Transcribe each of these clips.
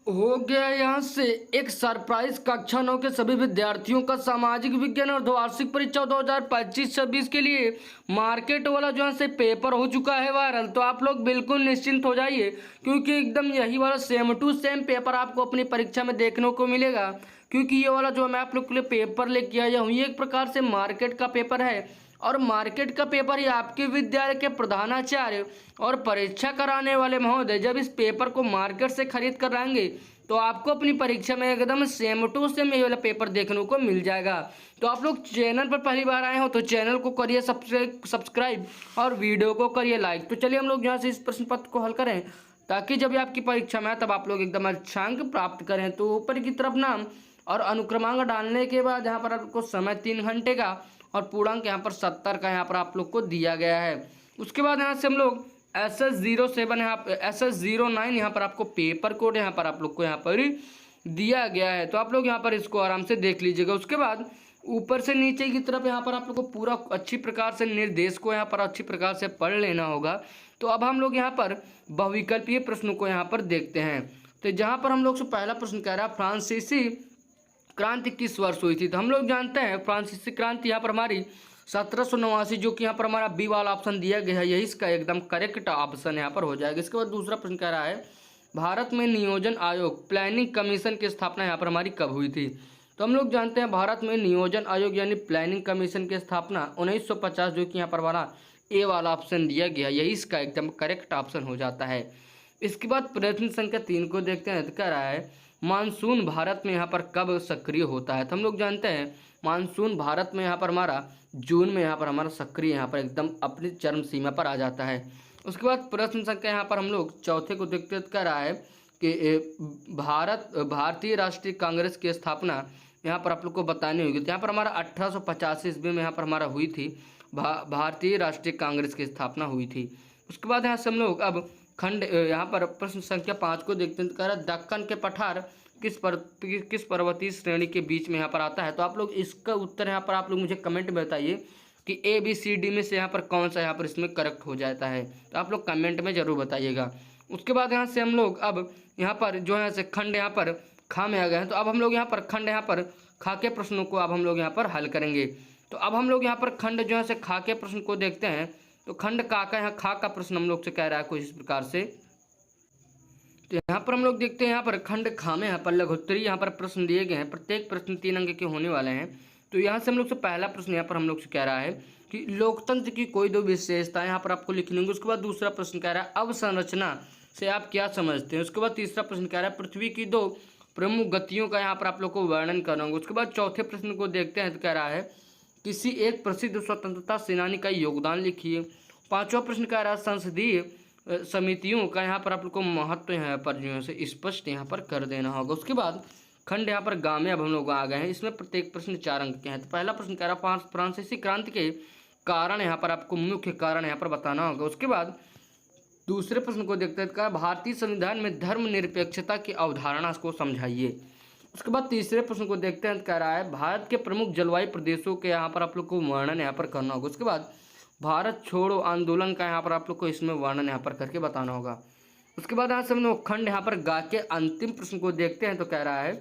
हो गया यहाँ से एक सरप्राइज। कक्षा 9 के सभी विद्यार्थियों का सामाजिक विज्ञान और द्विवार्षिक परीक्षा 2025-26 के लिए मार्केट वाला जो है से पेपर हो चुका है वायरल। तो आप लोग बिल्कुल निश्चिंत हो जाइए, क्योंकि एकदम यही वाला सेम टू सेम पेपर आपको अपनी परीक्षा में देखने को मिलेगा। क्योंकि ये वाला जो मैं आप लोग के लिए पेपर लेके आया हूँ, ये एक प्रकार से मार्केट का पेपर है। और मार्केट का पेपर ही आपके विद्यालय के प्रधानाचार्य और परीक्षा कराने वाले महोदय जब इस पेपर को मार्केट से खरीद कर लाएंगे, तो आपको अपनी परीक्षा में एकदम सेम टू सेम ये वाला पेपर देखने को मिल जाएगा। तो आप लोग चैनल पर पहली बार आए हो तो चैनल को करिए सब्सक्राइब और वीडियो को करिए लाइक। तो चलिए हम लोग यहाँ से इस प्रश्न पत्र को हल करें, ताकि जब भी आपकी परीक्षा में आए तब आप लोग एकदम अच्छा अंक प्राप्त करें। तो ऊपर की तरफ नाम और अनुक्रमांक डालने के बाद यहाँ पर आपको समय 3 घंटे का और पूर्णांक यहाँ पर 70 का यहाँ पर आप लोग को दिया गया है। उसके बाद यहाँ से हम लोग SS07 यहाँ पर SS09 यहाँ पर आपको पेपर कोड यहाँ पर आप लोग को यहाँ पर दिया गया है। तो आप लोग यहाँ पर इसको आराम से देख लीजिएगा। उसके बाद ऊपर से नीचे की तरफ यहाँ पर आप लोग को पूरा अच्छी प्रकार से निर्देश को यहाँ पर अच्छी प्रकार से पढ़ लेना होगा। तो अब हम लोग यहाँ पर बहुविकल्पीय प्रश्नों को यहाँ पर देखते हैं। तो जहाँ पर हम लोग से पहला प्रश्न कह रहा है फ्रांसीसी क्रांति किस वर्ष हुई थी। तो हम लोग जानते हैं फ्रांसीसी क्रांति यहाँ पर हमारी 1789, जो कि यहाँ पर हमारा बी वाला ऑप्शन दिया गया है, यही इसका एकदम करेक्ट ऑप्शन यहाँ पर हो जाएगा। इसके बाद दूसरा प्रश्न कह रहा है भारत में नियोजन आयोग प्लानिंग कमीशन की स्थापना यहाँ पर हमारी कब हुई थी। तो हम लोग जानते हैं भारत में नियोजन आयोग यानी प्लानिंग कमीशन की स्थापना 1950, जो कि यहाँ पर हमारा ए वाला ऑप्शन दिया गया, यही इसका एकदम करेक्ट ऑप्शन हो जाता है। इसके बाद प्रश्न संख्या 3 को देखते हैं। तो कह रहा है मानसून भारत में यहाँ पर कब सक्रिय होता है। तो हम लोग जानते हैं मानसून भारत में यहाँ पर हमारा जून में यहाँ पर हमारा सक्रिय यहाँ पर एकदम अपनी चरम सीमा पर आ जाता है। उसके बाद प्रश्न संख्या यहाँ पर हम लोग चौथे को देखते कर रहा है कि भारतीय राष्ट्रीय कांग्रेस की स्थापना यहाँ पर आप लोग को बतानी होगी। तो यहाँ पर हमारा 1885 ईस्वी में यहाँ पर हमारा हुई थी भारतीय राष्ट्रीय कांग्रेस की स्थापना हुई थी। उसके बाद यहाँ से हम लोग अब खंड यहाँ पर प्रश्न संख्या 5 को देखते हैं। कह रहा है दक्कन के पठार किस पर्वतीय श्रेणी के बीच में यहाँ पर आता है। तो आप लोग इसका उत्तर यहाँ पर आप लोग मुझे कमेंट में बताइए कि ABCD में से यहाँ पर कौन सा यहाँ पर इसमें करेक्ट हो जाता है। तो आप लोग कमेंट में ज़रूर बताइएगा। उसके बाद यहाँ से हम लोग अब यहाँ पर जो है से खंड यहाँ पर खा में आ गए हैं। तो अब हम लोग यहाँ पर खंड यहाँ पर खा के प्रश्नों को अब हम लोग यहाँ पर हल करेंगे। तो अब हम लोग यहाँ पर खंड जो है से खा के प्रश्न को देखते हैं। तो खंड का यहाँ खा का प्रश्न हम लोग से कह रहा है कुछ इस प्रकार से। तो यहाँ पर हम लोग देखते हैं यहाँ पर खंड खा में यहाँ पर लघुत्तरी यहाँ पर प्रश्न दिए गए हैं। प्रत्येक प्रश्न 3 अंक के होने वाले हैं। तो यहाँ से हम लोग से पहला प्रश्न यहाँ पर हम लोग से कह रहा है कि लोकतंत्र की कोई दो विशेषता यहाँ पर आपको लिखनी होंगी। उसके बाद दूसरा प्रश्न कह रहा है अवसंरचना से आप क्या समझते हैं। उसके बाद तीसरा प्रश्न कह रहा है पृथ्वी की 2 प्रमुख गतियों का यहाँ पर आप लोग को वर्णन करना होगा। उसके बाद चौथे प्रश्न को देखते हैं। तो कह रहा है किसी एक प्रसिद्ध स्वतंत्रता सेनानी का योगदान लिखिए। पांचवा प्रश्न कह रहा है संसदीय समितियों का यहाँ पर आप लोग को महत्व यहाँ पर जो है से स्पष्ट यहाँ पर कर देना होगा। उसके बाद खंड यहाँ पर गाँव में अब हम लोग आ गए हैं। इसमें प्रत्येक प्रश्न 4 अंक के हैं। तो पहला प्रश्न कह रहा है फ्रांसीसी क्रांति के कारण यहाँ पर आपको मुख्य कारण यहाँ पर बताना होगा। उसके बाद दूसरे प्रश्न को देखते हैं भारतीय संविधान में धर्मनिरपेक्षता की अवधारणा को समझाइए। उसके बाद तीसरे प्रश्न को देखते हैं। कह रहा है भारत के प्रमुख जलवायु प्रदेशों के यहाँ पर आप लोग को वर्णन यहाँ पर करना होगा। उसके बाद भारत छोड़ो आंदोलन का यहाँ पर आप लोग को इसमें वर्णन यहाँ पर करके बताना होगा। उसके बाद यहाँ से हम लोग खंड यहाँ पर गा के अंतिम प्रश्न को देखते हैं। तो कह रहा है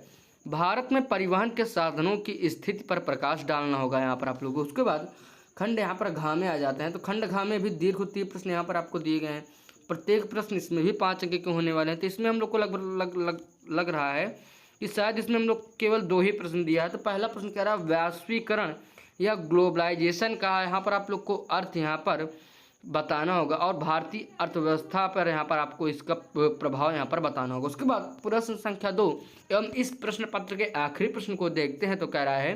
भारत में परिवहन के साधनों की स्थिति पर प्रकाश डालना होगा यहाँ पर आप लोगों को। उसके बाद खंड यहाँ पर घा में आ जाते हैं। तो खंड घा में भी दीर्घ उत्तरीय प्रश्न यहाँ पर आपको दिए गए हैं। प्रत्येक प्रश्न इसमें भी 5 अंक के होने वाले हैं। तो इसमें हम लोग को लग रहा है कि शायद इसमें हम लोग केवल 2 ही प्रश्न दिया है। तो पहला प्रश्न कह रहा है वैश्वीकरण या ग्लोबलाइजेशन का यहाँ पर आप लोग को अर्थ यहाँ पर बताना होगा और भारतीय अर्थव्यवस्था पर यहाँ पर आपको इसका प्रभाव यहाँ पर बताना होगा। उसके बाद प्रश्न संख्या 2 एवं इस प्रश्न पत्र के आखिरी प्रश्न को देखते हैं। तो कह रहा है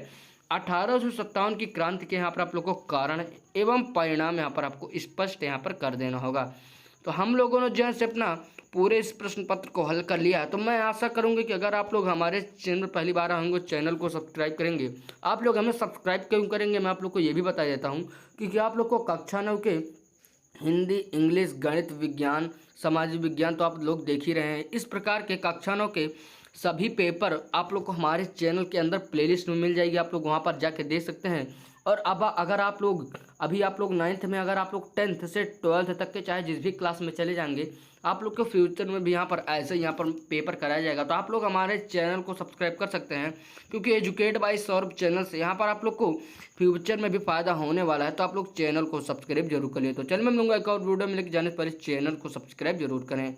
1857 की क्रांति के यहाँ पर आप लोग को कारण एवं परिणाम यहाँ पर आपको स्पष्ट यहाँ पर कर देना होगा। तो हम लोगों ने जो है अपना पूरे इस प्रश्न पत्र को हल कर लिया है। तो मैं आशा करूंगी कि अगर आप लोग हमारे चैनल पहली बार आएंगे चैनल को सब्सक्राइब करेंगे। आप लोग हमें सब्सक्राइब क्यों करेंगे, मैं आप लोग को ये भी बता देता हूँ, क्योंकि आप लोग को कक्षा 9 के हिंदी, इंग्लिश, गणित, विज्ञान, सामाजिक विज्ञान तो आप लोग देख ही रहे हैं। इस प्रकार के कक्षा 9 के सभी पेपर आप लोग को हमारे चैनल के अंदर प्लेलिस्ट में मिल जाएगी। आप लोग वहाँ पर जाके देख सकते हैं। और अब अगर आप लोग 9th में, अगर आप लोग 10th से 12th तक के चाहे जिस भी क्लास में चले जाएंगे, आप लोग को फ्यूचर में भी यहाँ पर ऐसे यहाँ पर पेपर कराया जाएगा। तो आप लोग हमारे चैनल को सब्सक्राइब कर सकते हैं, क्योंकि एजुकेट बाय सौरभ चैनल से यहाँ पर आप लोग को फ्यूचर में भी फ़ायदा होने वाला है। तो आप लोग चैनल को सब्सक्राइब जरूर करिए। तो चल मैं मिलूंगा एक और वीडियो में, लेकर जाने पर इस चैनल को सब्सक्राइब जरूर करें।